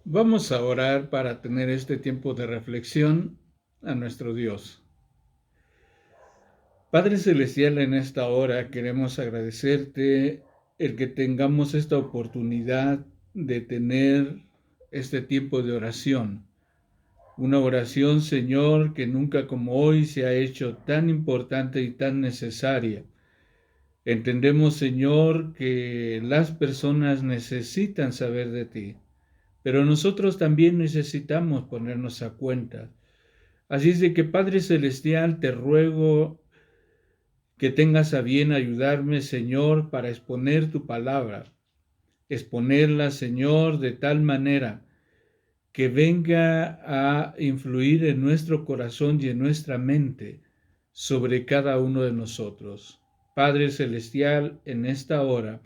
Vamos a orar para tener este tiempo de reflexión a nuestro Dios. Padre Celestial, en esta hora queremos agradecerte el que tengamos esta oportunidad de tener este tiempo de oración. Una oración, Señor, que nunca como hoy se ha hecho tan importante y tan necesaria. Entendemos, Señor, que las personas necesitan saber de ti, pero nosotros también necesitamos ponernos a cuenta. Así es de que, Padre Celestial, te ruego que tengas a bien ayudarme, Señor, para exponer tu palabra. Exponerla, Señor, de tal manera que venga a influir en nuestro corazón y en nuestra mente sobre cada uno de nosotros. Padre Celestial, en esta hora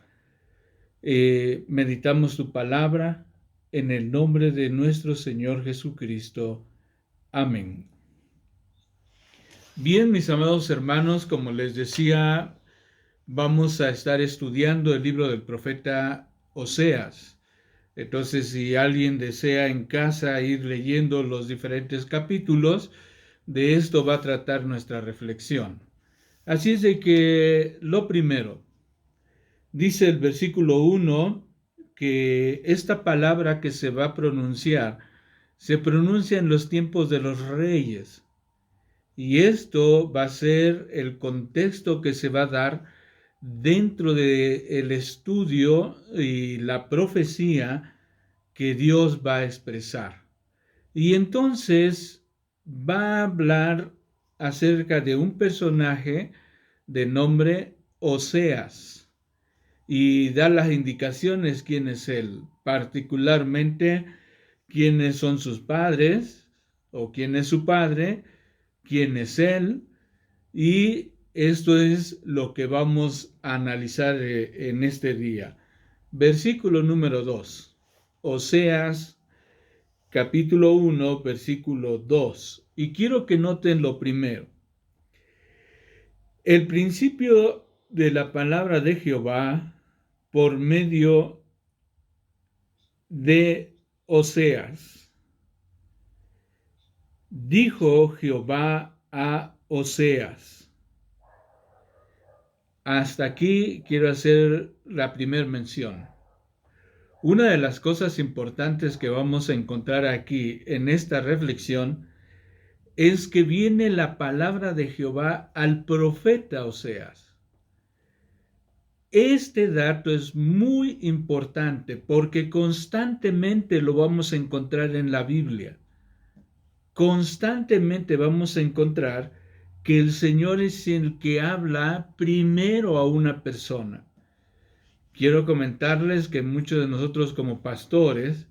meditamos tu palabra en el nombre de nuestro Señor Jesucristo. Amén. Bien, mis amados hermanos, como les decía, vamos a estar estudiando el libro del profeta Oseas. Entonces, si alguien desea en casa ir leyendo los diferentes capítulos, de esto va a tratar nuestra reflexión. Así es de que lo primero, dice el versículo 1, que esta palabra que se va a pronunciar, se pronuncia en los tiempos de los reyes. Y esto va a ser el contexto que se va a dar dentro del estudio y la profecía que Dios va a expresar. Y entonces va a hablar acerca de un personaje de nombre Oseas y da las indicaciones quién es él, particularmente quiénes son sus padres o quién es su padre, quién es él, y esto es lo que vamos a analizar en este día. Versículo número 2. Oseas, capítulo 1, versículo 2. Y quiero que noten lo primero. El principio de la palabra de Jehová por medio de Oseas. Dijo Jehová a Oseas. Hasta aquí quiero hacer la primera mención. Una de las cosas importantes que vamos a encontrar aquí en esta reflexión es que viene la palabra de Jehová al profeta Oseas. Este dato es muy importante porque constantemente lo vamos a encontrar en la Biblia. Constantemente vamos a encontrar que el Señor es el que habla primero a una persona. Quiero comentarles que muchos de nosotros como pastores,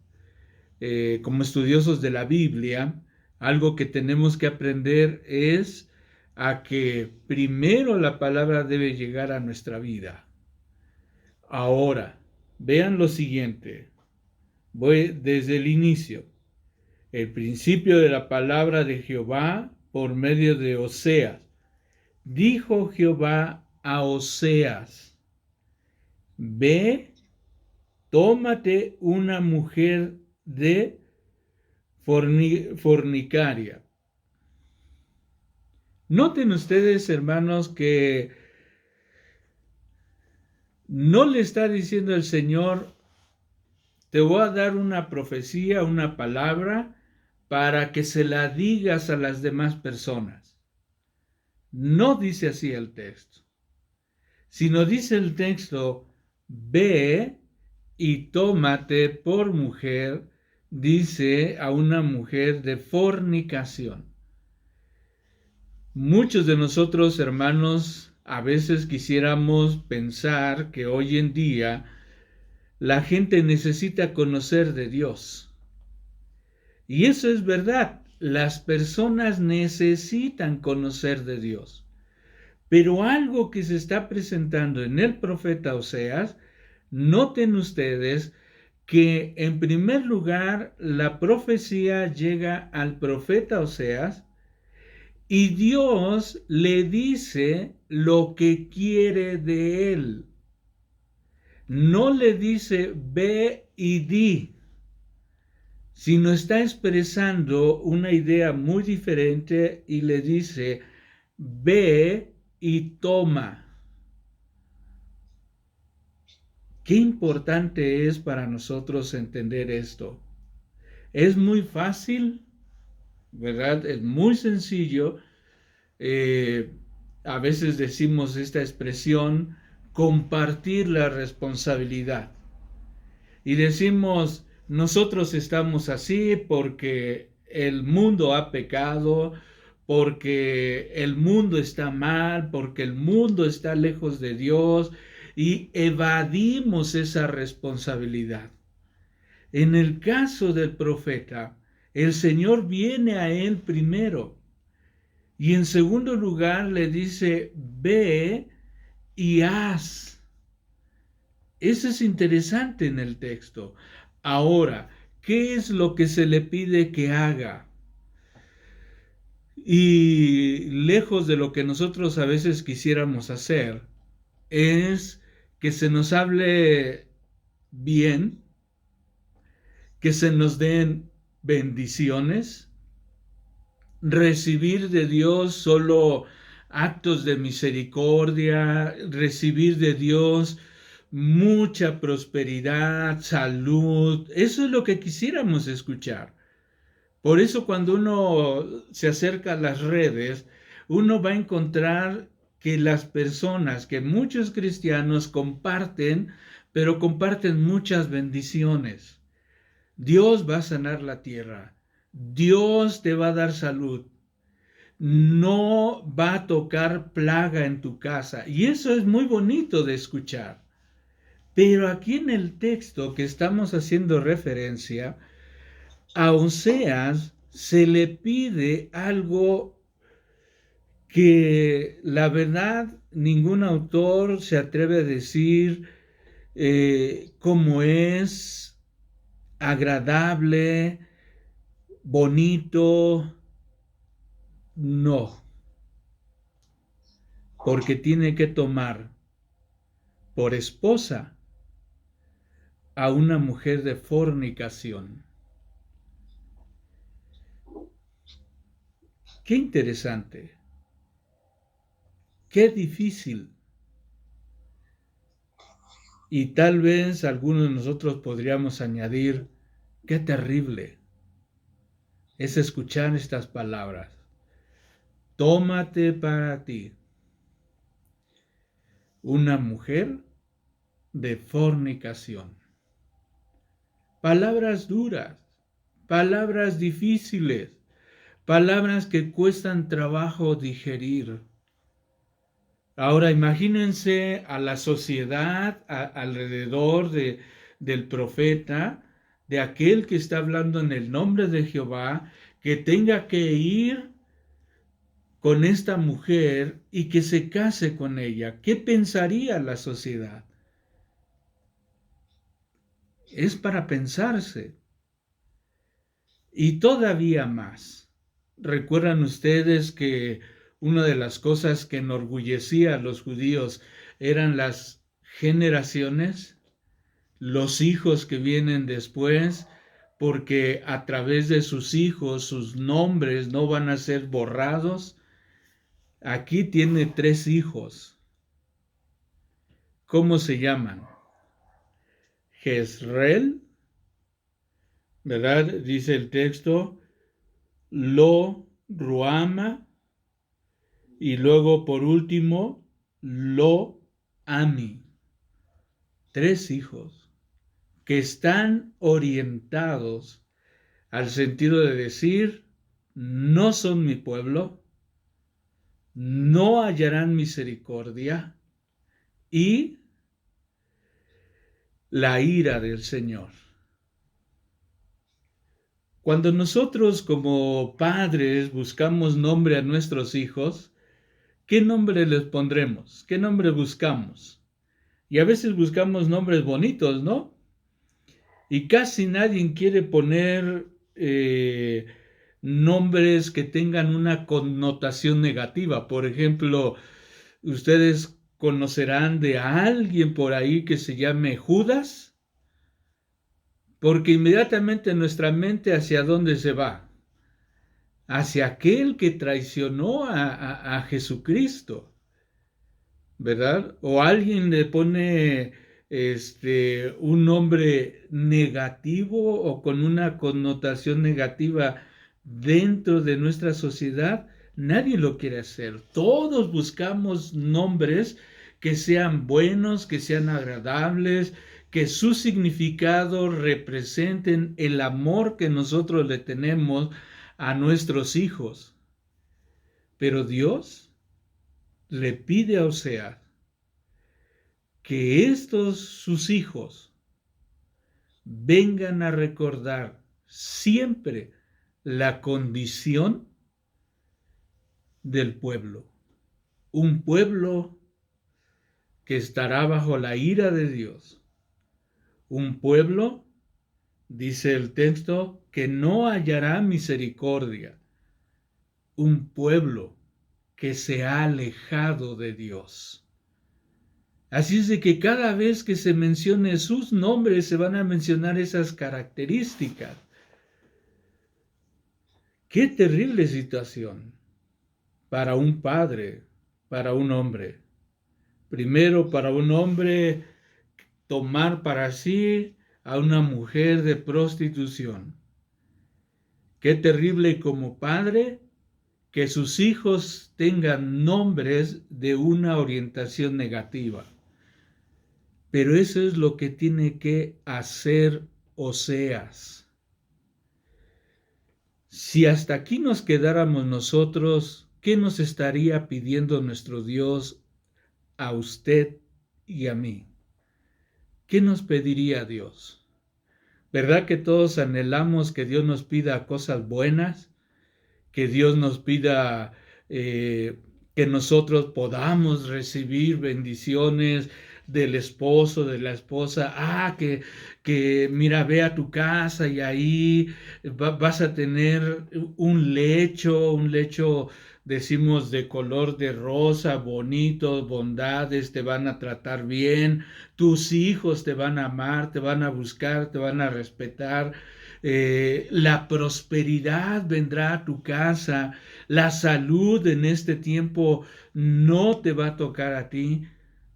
como estudiosos de la Biblia, algo que tenemos que aprender es a que primero la palabra debe llegar a nuestra vida. Ahora, vean lo siguiente. Voy desde el inicio. El principio de la palabra de Jehová por medio de Oseas. Dijo Jehová a Oseas: ve, tómate una mujer de fornicaria. Noten ustedes, hermanos, que no le está diciendo el Señor: te voy a dar una profecía, una palabra, para que se la digas a las demás personas. No dice así el texto, sino dice el texto: ve y tómate por mujer, dice, a una mujer de fornicación. Muchos de nosotros, hermanos, a veces quisiéramos pensar que hoy en día la gente necesita conocer de Dios. Y eso es verdad, las personas necesitan conocer de Dios. Pero algo que se está presentando en el profeta Oseas, noten ustedes que en primer lugar la profecía llega al profeta Oseas y Dios le dice lo que quiere de él. No le dice ve y di. sino está expresando una idea muy diferente y le dice, ve y toma. Qué importante es para nosotros entender esto. Es muy fácil, ¿verdad? Es muy sencillo. A veces decimos esta expresión, compartir la responsabilidad. Y decimos, nosotros estamos así porque el mundo ha pecado, porque el mundo está mal, porque el mundo está lejos de Dios, y evadimos esa responsabilidad. En el caso del profeta, el Señor viene a él primero y en segundo lugar le dice, ve y haz. Eso es interesante en el texto. Ahora, ¿qué es lo que se le pide que haga? Y lejos de lo que nosotros a veces quisiéramos hacer, es que se nos hable bien, que se nos den bendiciones, recibir de Dios solo actos de misericordia, recibir de Dios mucha prosperidad, salud. Eso es lo que quisiéramos escuchar. Por eso cuando uno se acerca a las redes, uno va a encontrar que las personas, que muchos cristianos comparten, pero comparten muchas bendiciones. Dios va a sanar la tierra. Dios te va a dar salud. No va a tocar plaga en tu casa. Y eso es muy bonito de escuchar. Pero aquí en el texto que estamos haciendo referencia, a Oseas se le pide algo que la verdad ningún autor se atreve a decir cómo es agradable, bonito, no, porque tiene que tomar por esposa a una mujer de fornicación. Qué interesante, qué difícil. Y tal vez algunos de nosotros podríamos añadir, qué terrible es escuchar estas palabras. Tómate para ti una mujer de fornicación. Palabras duras, palabras difíciles, palabras que cuestan trabajo digerir. Ahora imagínense a la sociedad alrededor del profeta, de aquel que está hablando en el nombre de Jehová, que tenga que ir con esta mujer y que se case con ella. ¿Qué pensaría la sociedad? Es para pensarse. Y todavía más. ¿Recuerdan ustedes que una de las cosas que enorgullecía a los judíos eran las generaciones, los hijos que vienen después, porque a través de sus hijos sus nombres no van a ser borrados? Aquí tiene 3 hijos. ¿Cómo se llaman? Jezreel, ¿verdad? Dice el texto, Lo Ruama, y luego por último, Lo Ami. 3 hijos que están orientados al sentido de decir, no son mi pueblo, no hallarán misericordia y la ira del Señor. Cuando nosotros como padres buscamos nombre a nuestros hijos, ¿qué nombre les pondremos? ¿Qué nombre buscamos? Y a veces buscamos nombres bonitos, ¿no? Y casi nadie quiere poner nombres que tengan una connotación negativa. Por ejemplo, ustedes conocerán de alguien por ahí que se llame Judas. porque inmediatamente nuestra mente hacia dónde se va, hacia aquel que traicionó a Jesucristo, ¿verdad? O alguien le pone un nombre negativo o con una connotación negativa dentro de nuestra sociedad, nadie lo quiere hacer. Todos buscamos nombres que sean buenos, que sean agradables, que su significado representen el amor que nosotros le tenemos a nuestros hijos. Pero Dios le pide a Oseas que estos sus hijos vengan a recordar siempre la condición del pueblo. Un pueblo que estará bajo la ira de Dios. Un pueblo, dice el texto, que no hallará misericordia. Un pueblo que se ha alejado de Dios. Así es de que cada vez que se mencione sus nombres se van a mencionar esas características. Qué terrible situación para un padre, para un hombre. Primero, para un hombre tomar para sí a una mujer de prostitución. Qué terrible como padre que sus hijos tengan nombres de una orientación negativa. Pero eso es lo que tiene que hacer Oseas. Si hasta aquí nos quedáramos nosotros, ¿qué nos estaría pidiendo nuestro Dios a usted y a mí? ¿Qué nos pediría Dios? ¿Verdad que todos anhelamos que Dios nos pida cosas buenas? Que Dios nos pida que nosotros podamos recibir bendiciones del esposo, de la esposa. Que mira, ve a tu casa y ahí vas a tener un lecho, decimos, de color de rosa, bonito, bondades, te van a tratar bien, tus hijos te van a amar, te van a buscar, te van a respetar. La prosperidad vendrá a tu casa, la salud en este tiempo no te va a tocar a ti.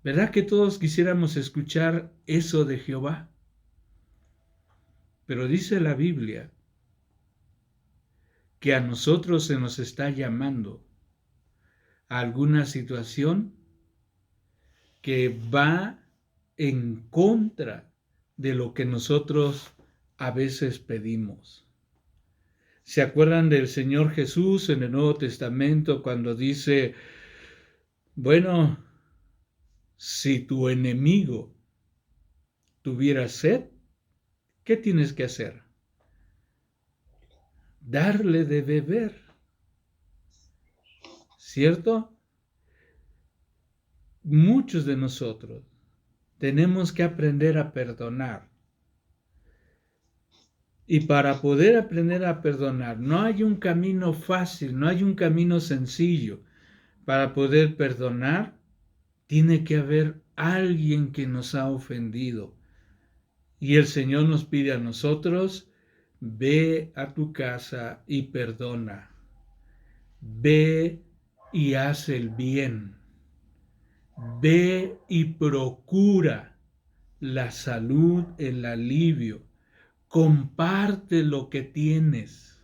¿Verdad que todos quisiéramos escuchar eso de Jehová? Pero dice la Biblia que a nosotros se nos está llamando a alguna situación que va en contra de lo que nosotros a veces pedimos. ¿Se acuerdan del Señor Jesús en el Nuevo Testamento cuando dice, bueno, si tu enemigo tuviera sed, ¿qué tienes que hacer? Darle de beber, ¿cierto? Muchos de nosotros tenemos que aprender a perdonar. Y para poder aprender a perdonar, no hay un camino fácil, no hay un camino sencillo. Para poder perdonar, tiene que haber alguien que nos ha ofendido. Y el Señor nos pide a nosotros, ve a tu casa y perdona. Ve y haz el bien. Ve y procura la salud, el alivio. Comparte lo que tienes.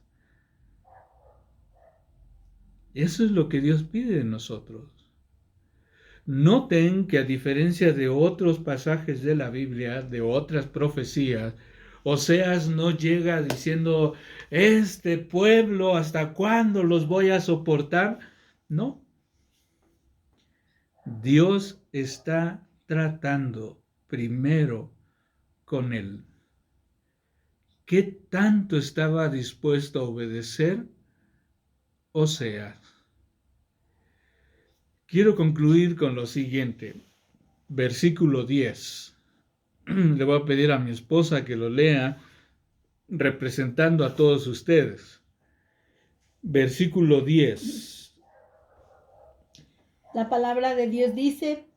Eso es lo que Dios pide de nosotros. Noten que a diferencia de otros pasajes de la Biblia, de otras profecías, Oseas no llega diciendo, este pueblo, ¿hasta cuándo los voy a soportar? No. Dios está tratando primero con él. ¿Qué tanto estaba dispuesto a obedecer Oseas? Quiero concluir con lo siguiente. Versículo 10. Le voy a pedir a mi esposa que lo lea representando a todos ustedes. Versículo 10. La palabra de Dios dice,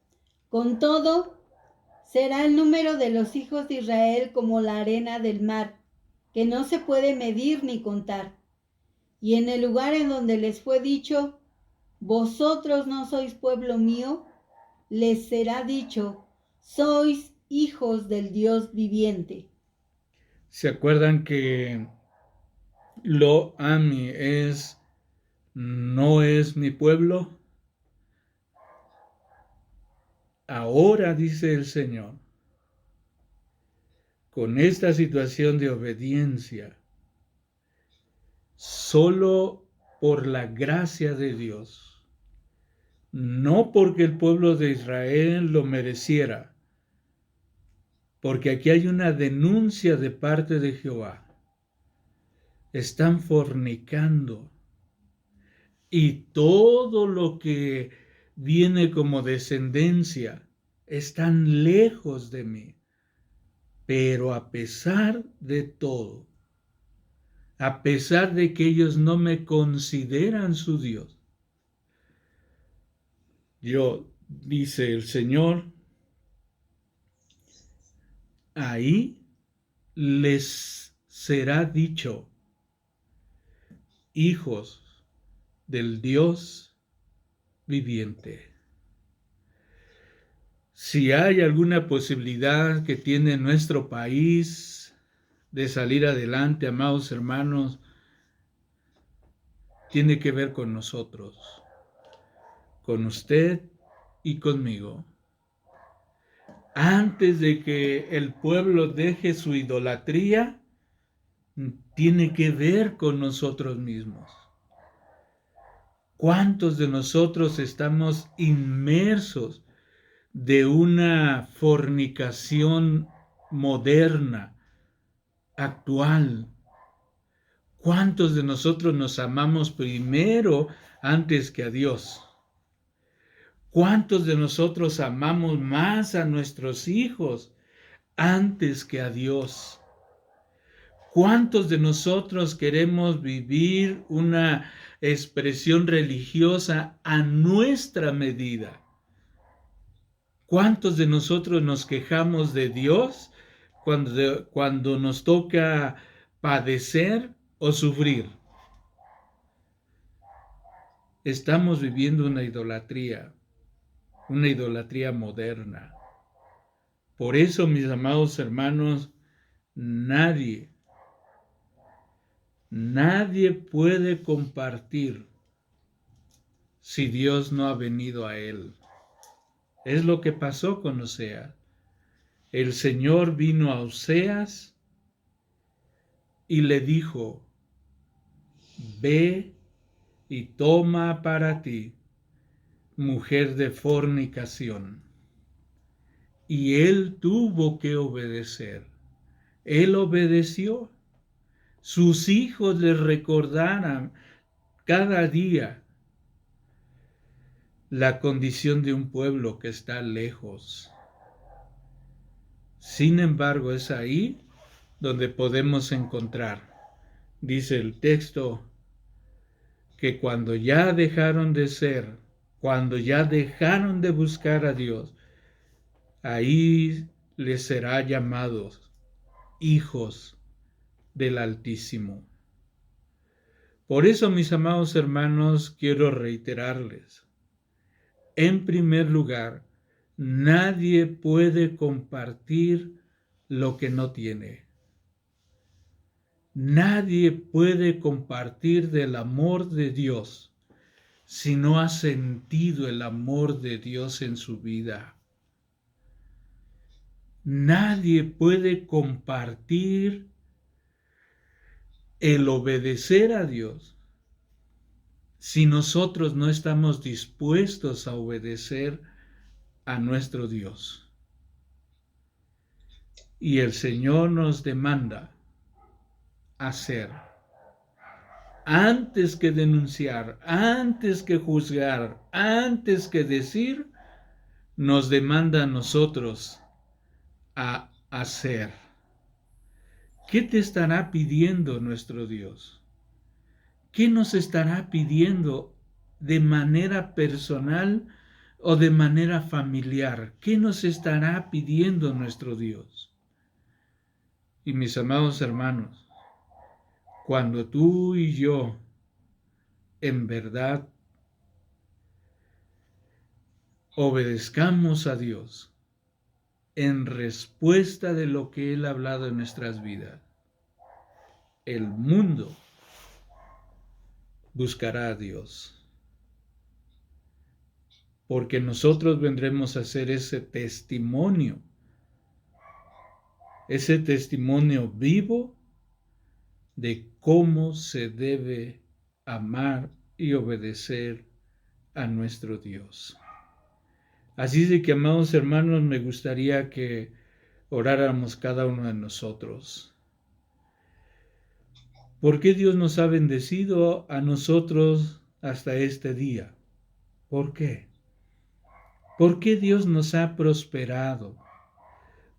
con todo, Será el número de los hijos de Israel como la arena del mar, que no se puede medir ni contar. Y en el lugar en donde les fue dicho, vosotros no sois pueblo mío, les será dicho, sois hijos del Dios viviente. ¿Se acuerdan que Lo Ami no es mi pueblo? Ahora dice el Señor, con esta situación de obediencia, solo por la gracia de Dios, no porque el pueblo de Israel lo mereciera, porque aquí hay una denuncia de parte de Jehová. Están fornicando y todo lo que viene como descendencia están lejos de mí. Pero a pesar de todo, a pesar de que ellos no me consideran su Dios, dice el Señor, ahí les será dicho, hijos del Dios viviente. Si hay alguna posibilidad que tiene nuestro país de salir adelante, amados hermanos, tiene que ver con nosotros, con usted y conmigo. Antes de que el pueblo deje su idolatría, tiene que ver con nosotros mismos. ¿Cuántos de nosotros estamos inmersos de una fornicación moderna, actual? ¿Cuántos de nosotros nos amamos primero antes que a Dios? ¿Cuántos de nosotros amamos más a nuestros hijos antes que a Dios? ¿Cuántos de nosotros queremos vivir una expresión religiosa a nuestra medida? ¿Cuántos de nosotros nos quejamos de Dios cuando nos toca padecer o sufrir? Estamos viviendo una idolatría moderna. Por eso, mis amados hermanos, nadie puede compartir si Dios no ha venido a él. Es lo que pasó con Oseas. El Señor vino a Oseas y le dijo, ve y toma para ti mujer de fornicación. Y él tuvo que obedecer. Él obedeció. Sus hijos le recordaran cada día la condición de un pueblo que está lejos. Sin embargo, es ahí donde podemos encontrar, dice el texto, que cuando ya dejaron de buscar a Dios, ahí les será llamados hijos del Altísimo. Por eso, mis amados hermanos, quiero reiterarles, en primer lugar, nadie puede compartir lo que no tiene. Nadie puede compartir del amor de Dios si no ha sentido el amor de Dios en su vida. Nadie puede compartir el obedecer a Dios si nosotros no estamos dispuestos a obedecer a nuestro Dios. Y el Señor nos demanda hacer, antes que denunciar, antes que juzgar, antes que decir, nos demanda a nosotros a hacer. ¿Qué te estará pidiendo nuestro Dios? ¿Qué nos estará pidiendo de manera personal o de manera familiar? ¿Qué nos estará pidiendo nuestro Dios? Y mis amados hermanos, cuando tú y yo en verdad obedezcamos a Dios en respuesta de lo que Él ha hablado en nuestras vidas, el mundo buscará a Dios, porque nosotros vendremos a ser ese testimonio vivo de cómo se debe amar y obedecer a nuestro Dios. Así de que, amados hermanos, me gustaría que oráramos cada uno de nosotros. ¿Por qué Dios nos ha bendecido a nosotros hasta este día? ¿Por qué? ¿Por qué Dios nos ha prosperado?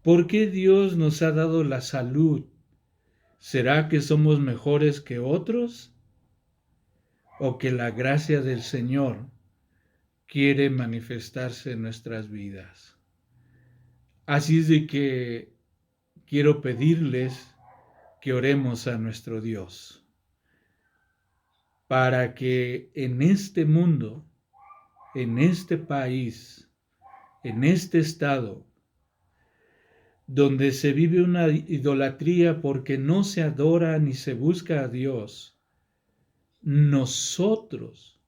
¿Por qué Dios nos ha dado la salud? ¿Será que somos mejores que otros? ¿O que la gracia del Señor quiere manifestarse en nuestras vidas? Así es de que quiero pedirles que oremos a nuestro Dios para que en este mundo, en este país, en este estado, donde se vive una idolatría porque no se adora ni se busca a Dios, nosotros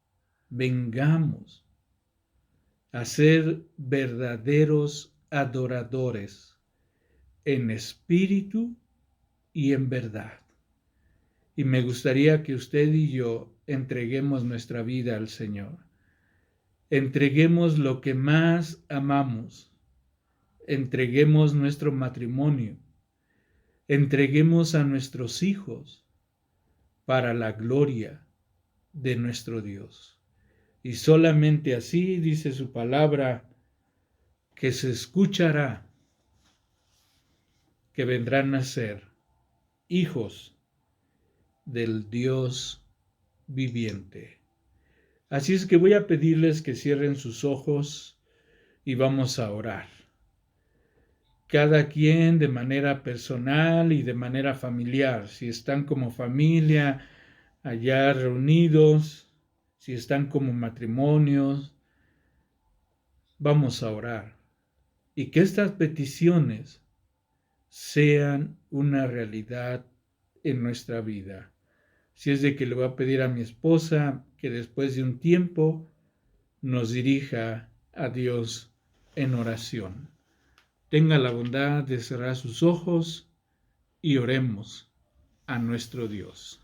vengamos a ser verdaderos adoradores en espíritu y en verdad. Y me gustaría que usted y yo entreguemos nuestra vida al Señor. Entreguemos lo que más amamos. Entreguemos nuestro matrimonio. Entreguemos a nuestros hijos para la gloria de nuestro Dios. Y solamente así, dice su palabra, que se escuchará que vendrán a ser hijos del Dios viviente. Así es que voy a pedirles que cierren sus ojos y vamos a orar. Cada quien de manera personal y de manera familiar, si están como familia allá reunidos, si están como matrimonios, vamos a orar. Y que estas peticiones sean una realidad en nuestra vida. Si es de que le voy a pedir a mi esposa que después de un tiempo nos dirija a Dios en oración. Tenga la bondad de cerrar sus ojos y oremos a nuestro Dios.